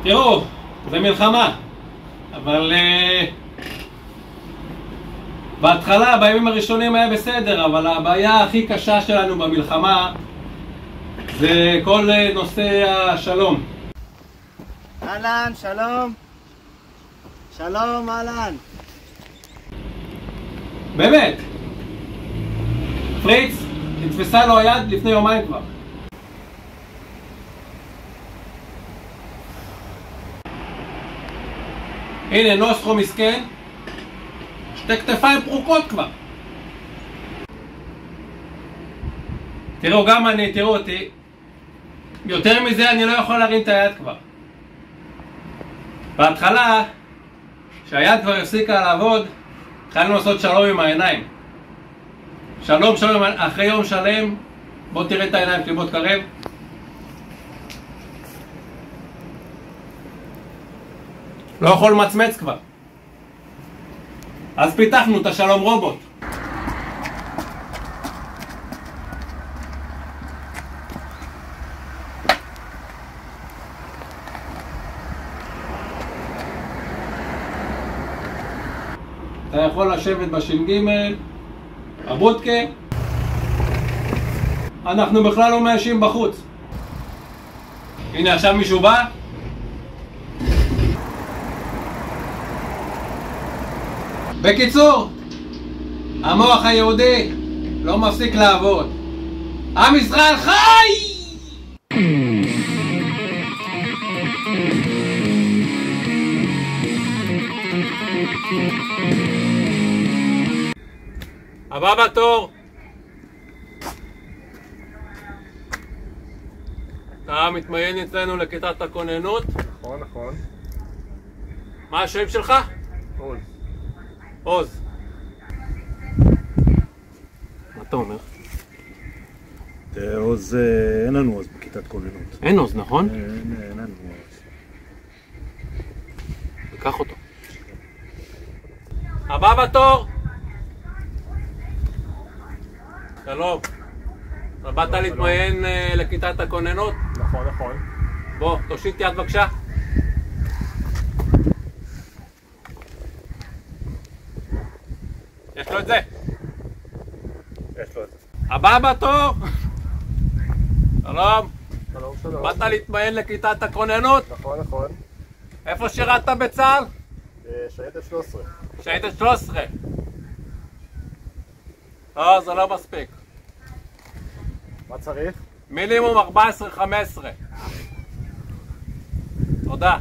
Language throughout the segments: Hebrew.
תראו, זה מלחמה, אבל בהתחלה, בימים הראשונים היה בסדר, אבל הבעיה הכי קשה שלנו במלחמה זה כל נושא השלום. אהלן, שלום. שלום, אהלן. באמת, פריץ נתפסה לו היד לפני יומיים כבר. הנה, נוסטרו מסכן, שתי כתפיים פרוקות כבר. תראו, גם אני, תראו אותי. יותר מזה אני לא יכול להרים את היד כבר. בהתחלה, כשהיד כבר הפסיקה לעבוד, התחלנו לעשות שלום עם העיניים. שלום, שלום, אחרי יום שלם, בוא תראה את העיניים שלי, בוא תקרב. לא יכול למצמץ כבר. אז פיתחנו את השלום רובוט. אתה יכול לשבת בש"ג, בבודקה. אנחנו בכלל לא מאשים בחוץ. הנה, עכשיו מישהו בא. בקיצור, המוח היהודי לא מפסיק לעבוד. עם ישראל חי! הבא בתור. אתה מתמיין אצלנו לכיתת הכוננות? נכון, נכון. מה השם שלך? עוז. עוז. מה אתה אומר? עוז, אין לנו עוז בכיתת כוננות. אין עוז, נכון? אין לנו עוז. ניקח אותו. הבא בתור. שלום. אתה באת להתמיין לכיתת הכוננות? נכון, נכון. בוא, תושיט יד בבקשה. יש לו את זה. יש לו את זה. הבא בתור. שלום. שלום, שלום. באת להתמיין לכיתת הכוננות? נכון, נכון. איפה שירת בצה"ל? שייטת 13. שייטת 13. לא, זה לא מספיק. מה צריך? מינימום 14-15. תודה.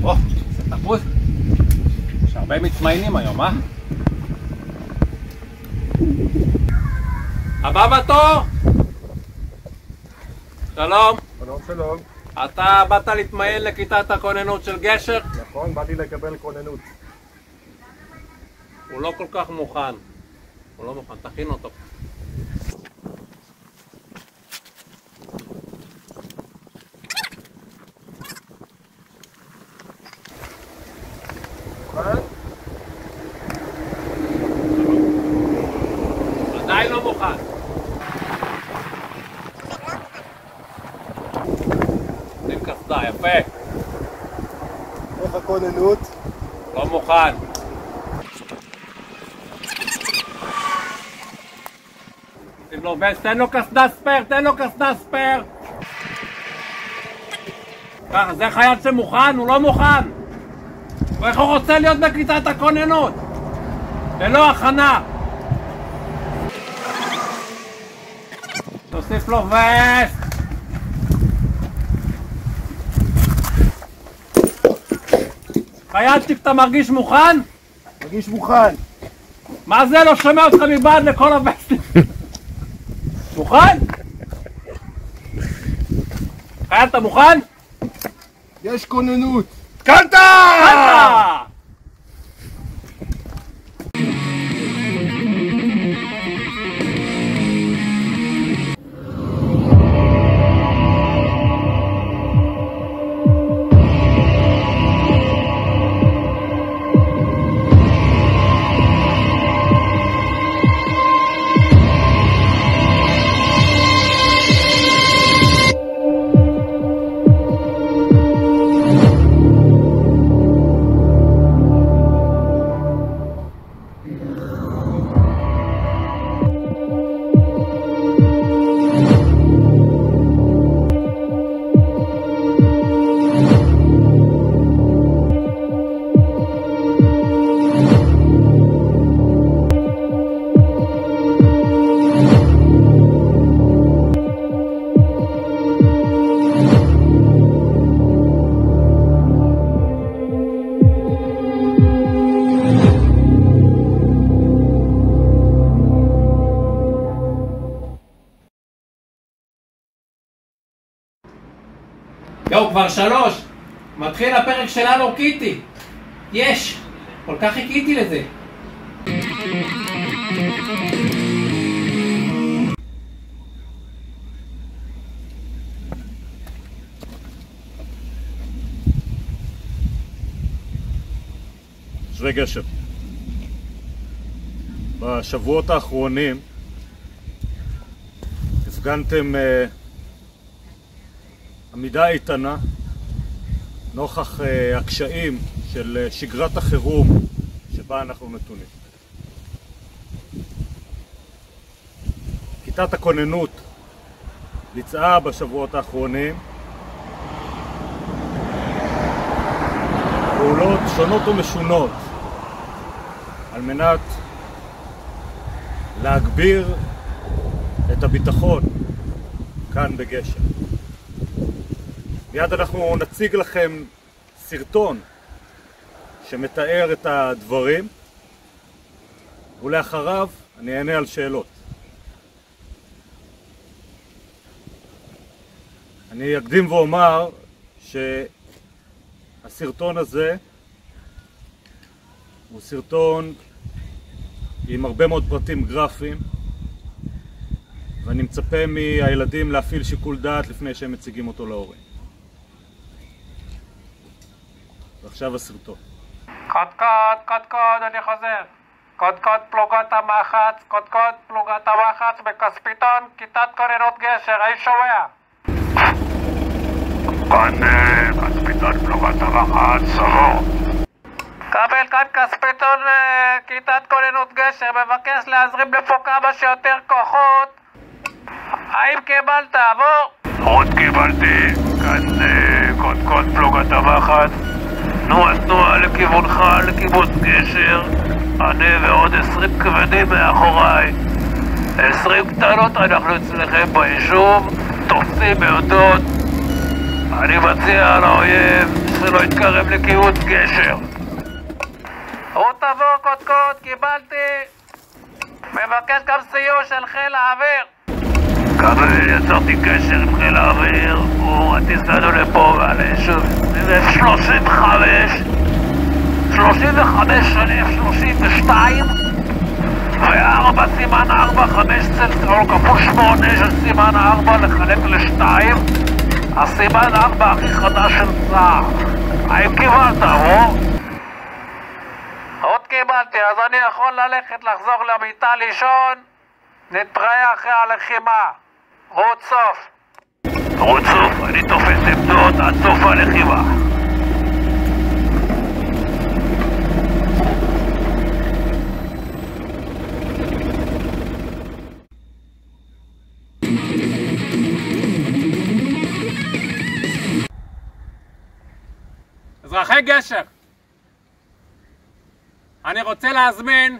או, זה תפוס. יש הרבה מתמיינים היום, אה? הבא בתור! שלום. שלום, שלום. אתה באת להתמיין לכיתת הכוננות של גשר? נכון, באתי לקבל כוננות. הוא לא כל כך מוכן. הוא לא מוכן, תכין אותו. עדיין לא מוכן. שים קסדה, יפה. איך הכוננות? לא מוכן. שים לו וסט, תן לו קסדה ספייר, תן לו קסדה ספייר. ככה, זה חייל שמוכן, הוא לא מוכן. ואיך הוא רוצה להיות בכיתת הכוננות? ללא הכנה. תוסיף לו וסט. חיילצ'יק, אתה מרגיש מוכן? מרגיש מוכן. מה זה? לא שומע אותך מבעד לכל הווסטים. מוכן? חייל, אתה מוכן? יש כוננות. קנטה! קנטה! יואו, כבר 3. מתחיל הפרק שלנו קיטי. יש. כל כך חיכיתי לזה. שרי גשר. בשבועות האחרונים הפגנתם עמידה איתנה נוכח הקשיים של שגרת החירום שבה אנחנו נתונים. כיתת הכוננות ביצעה בשבועות האחרונים פעולות שונות ומשונות על מנת להגביר את הביטחון כאן בגשר. מיד אנחנו נציג לכם סרטון שמתאר את הדברים, ולאחריו אני אענה על שאלות. אני אקדים ואומר שהסרטון הזה הוא סרטון עם הרבה מאוד פרטים גרפיים, ואני מצפה מהילדים להפעיל שיקול דעת לפני שהם מציגים אותו להורים. ועכשיו הסרטון. קודקוד, אני חוזר. קודקוד פלוגת המחץ, קודקוד פלוגת המחץ בכספיתון, כיתת כוננות גשר, היי שומע? כאן כספיתון פלוגת המחץ, סבור. קבל כאן כספיתון כיתת כוננות גשר, מבקש להזרים לפה כמה שיותר כוחות. האם קיבלת, עבור? עוד קיבלתי, כאן קודקוד פלוגת המחץ. תנועה לכיוונך, לכיוון גשר. אני ועוד 20 כבדים מאחוריי. 20 קטנות, אנחנו אצלכם ביישוב, תופסים בעודות. אני מציע לאויב שלא יתקרב לכיוון גשר. הוא תבור קודקוד, קיבלתי. מבקש גם סיוע של חיל האוויר. קבל, יצרתי קשר עם חיל האוויר, הוא הטיס לנו לפה ועל היישוב. זה 35 שנים, 32 ו4 סימן 4, 5 צלצול כפול 8 של סימן 4 לחלק ל2. הסימן 4 הכי חדש של צה"ל. האם קיבלת, או? עוד קיבלתי, אז אני יכול ללכת לחזור למיטה לישון. נתראה אחרי הלחימה. רות סוף. רות סוף, אני תופס עמדות עד סוף הלחימה. אזרחי גשר, אני רוצה להזמין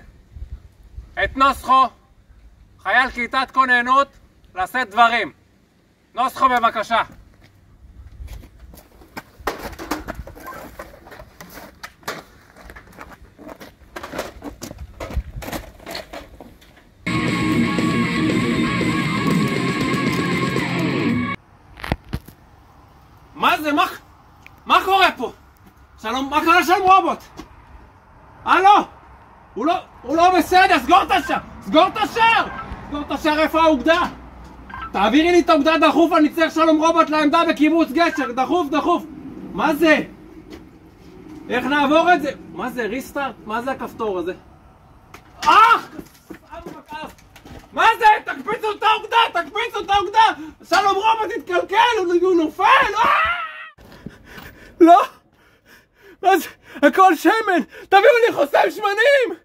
את נוסחו, חייל כיתת כוננות, לשאת דברים. נוסחו בבקשה. מה זה? מה קורה פה? שלום, מה קרה שלום רובוט? הלו? הוא לא בסדר, סגור את השער! סגור את השער, איפה האוגדה? תעבירי לי את האוגדה דחוף, אני צריך שלום רובוט לעמדה בקיבוץ גשר, דחוף. מה זה? איך נעבור את זה? מה זה, ריסטארט? מה זה הכפתור הזה? מה זה? תקפיצו את האוגדה! שלום רובוט התקלקל, הוא נופל! לא! מה זה? הכל שמן! תביאו לי חוסם שמנים!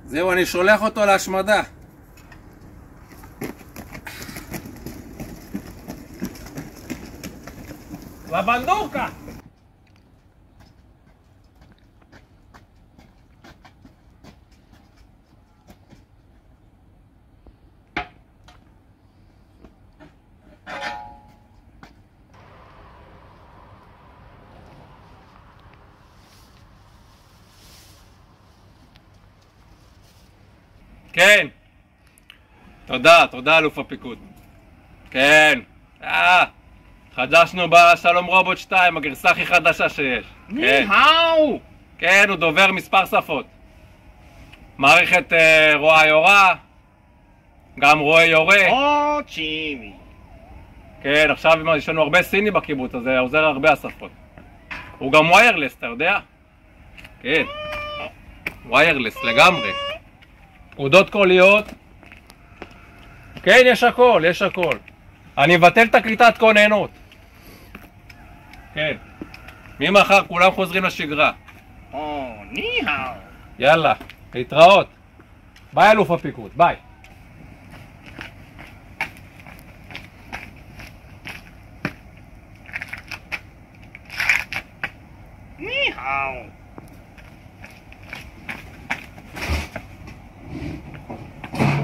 זהו, אני שולח אותו להשמדה. לבנדורקה! כן. תודה אלוף הפיקוד. כן. חדשנו בשלום רובוט 2, הגרסה הכי חדשה שיש. ניהאו! כן, הוא דובר מספר שפות. מערכת רואה יורה, גם רואה יורה. או צ'ימי. כן, עכשיו יש לנו הרבה סיני בקיבוץ, אז זה עוזר הרבה השפות. הוא גם ויירלס, אתה יודע? כן. ויירלס לגמרי. פקודות קוליות. כן, יש הכל, יש הכל. אני מבטל את הקליטת כוננות. כן. ממחר כולם חוזרים לשגרה. או ניהאו. יאללה, להתראות. ביי אלוף הפיקוד, ביי. ניהאו.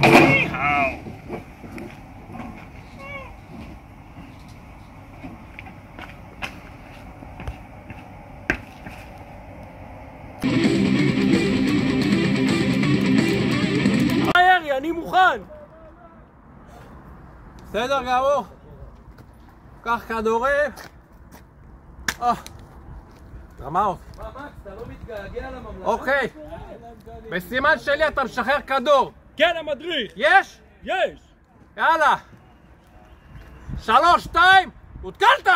ניהאו. אני מוכן. בסדר גמור. קח כדורים. רמה אותי. מה מקס, אתה לא מתגעגע לממלכה? אוקיי. בסימן שלי אתה משחרר כדור. כן, המדריך! יש? יש! יאללה. 3, 2, הותקלת!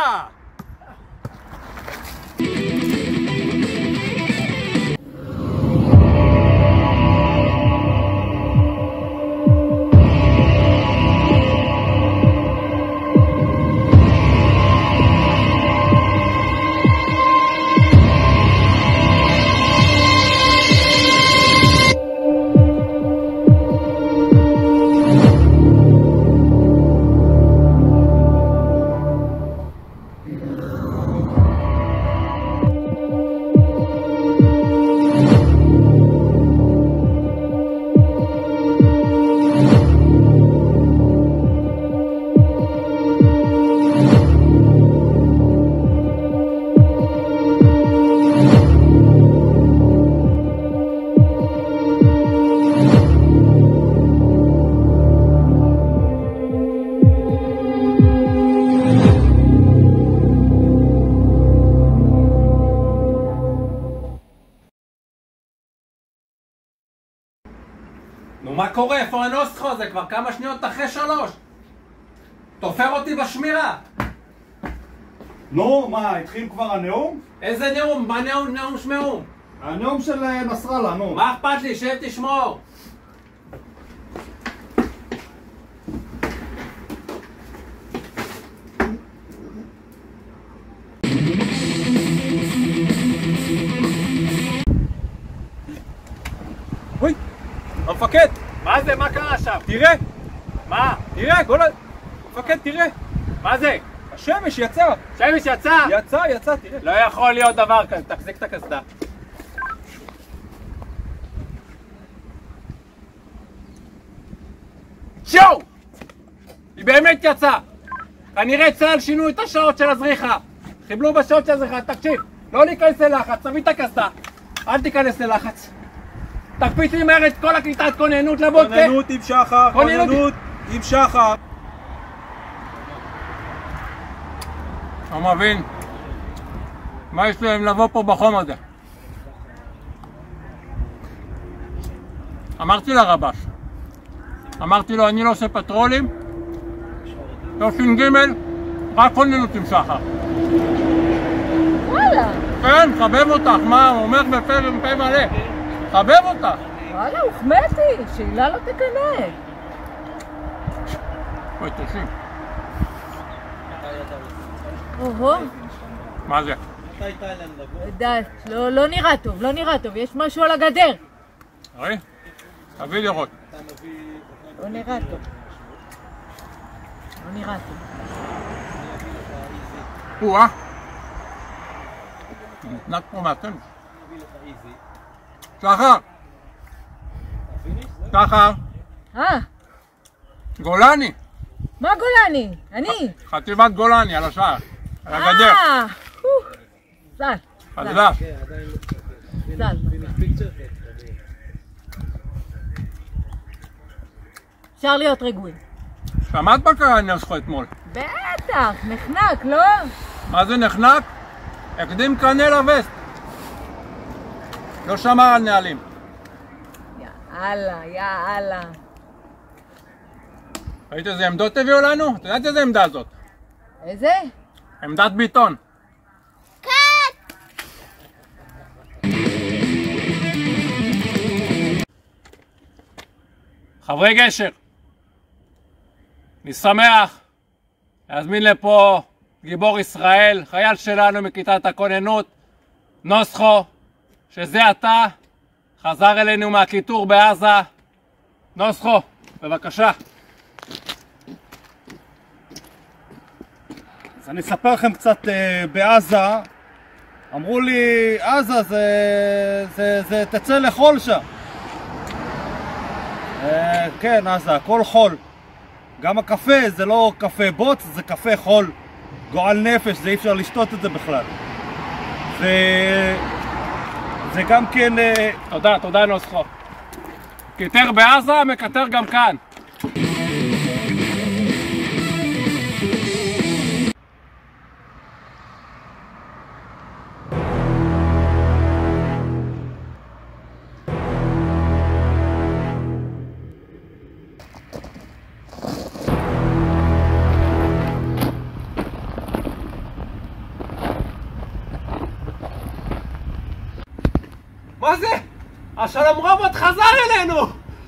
נו מה קורה? איפה הנוסחו? זה כבר כמה שניות אחרי 3. תופר אותי בשמירה. נו, מה, התחיל כבר הנאום? איזה נאום? מה נאום שמאום? הנאום של נסראללה, נו. מה אכפת לי? שב תשמור. אוי, המפקד! מה זה? מה קרה שם? תראה! מה? תראה, המפקד, תראה! מה זה? השמש יצא! שמש יצא? יצא, תראה. לא יכול להיות דבר כזה, תחזיק את הקסדה. שואו! היא באמת יצאה! כנראה צה"ל שינו את השעות של הזריחה. חיבלו בשעות של הזריחה, תקשיב, לא להיכנס ללחץ, תביא את הקסדה. אל תיכנס ללחץ. תקפיץ לי מהר את כל הקליטת כוננות לבודקה. כוננות עם שחר, כוננות עם שחר. לא מבין. מה יש להם לבוא פה בחום הזה? אמרתי לרבש. אמרתי לו, אני לא עושה פטרולים. לא ש"ג, רק כוננות עם שחר. וואלה. כן, חבב אותך, מה? הוא אומר בפה מלא. חבב אותך. וואלה, הוחמאתי, שאלה לא תקנא. אוי, תושים. אוהו. מה זה? די, לא נראה טוב, לא נראה טוב, יש משהו על הגדר. ראי? תביא לראות. לא נראה טוב. לא נראה טוב. או-אה. נתנק פה מהתן. שחר! שחר! גולני! מה גולני? אני! חטיבת גולני על השער, על הגדר. זל. חדש. זל. אפשר להיות רגועים. שמעת מה קרה נרסכו אתמול? בטח, בטח, נחנק, לא? מה זה נחנק? הקדים קנה לווסט. לא שמר על נהלים. יאללה, יאללה. ראית איזה עמדות הביאו לנו? את יודעת איזה עמדה זאת? איזה? עמדת ביטון. חברי גשר, אני שמח להזמין לפה גיבור ישראל, חייל שלנו מכיתת הכוננות, נוסחו, שזה עתה חזר אלינו מהכיתור בעזה. נוסחו, בבקשה. אז אני אספר לכם קצת בעזה. אמרו לי, עזה זה תצא לחול שם. כן, עזה, הכל חול. גם הקפה זה לא קפה בוץ, זה קפה חול. גועל נפש, זה אי אפשר לשתות את זה בכלל. זה גם כן... תודה נוסחו. כיתר בעזה, מקטר גם כאן. מה זה? השלום רובוט חזר אלינו!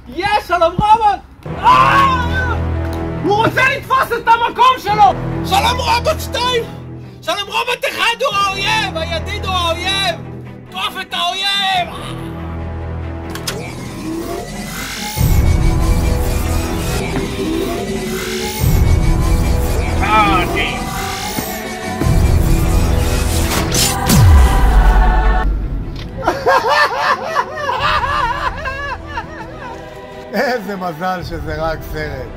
יש שלום רובוט! הוא רוצה לתפוס את המקום שלו! שלום רובוט 2! שלום רובוט 1 הוא האויב! הידיד הוא האויב! תקוף את האויב! איזה מזל שזה רק סרט.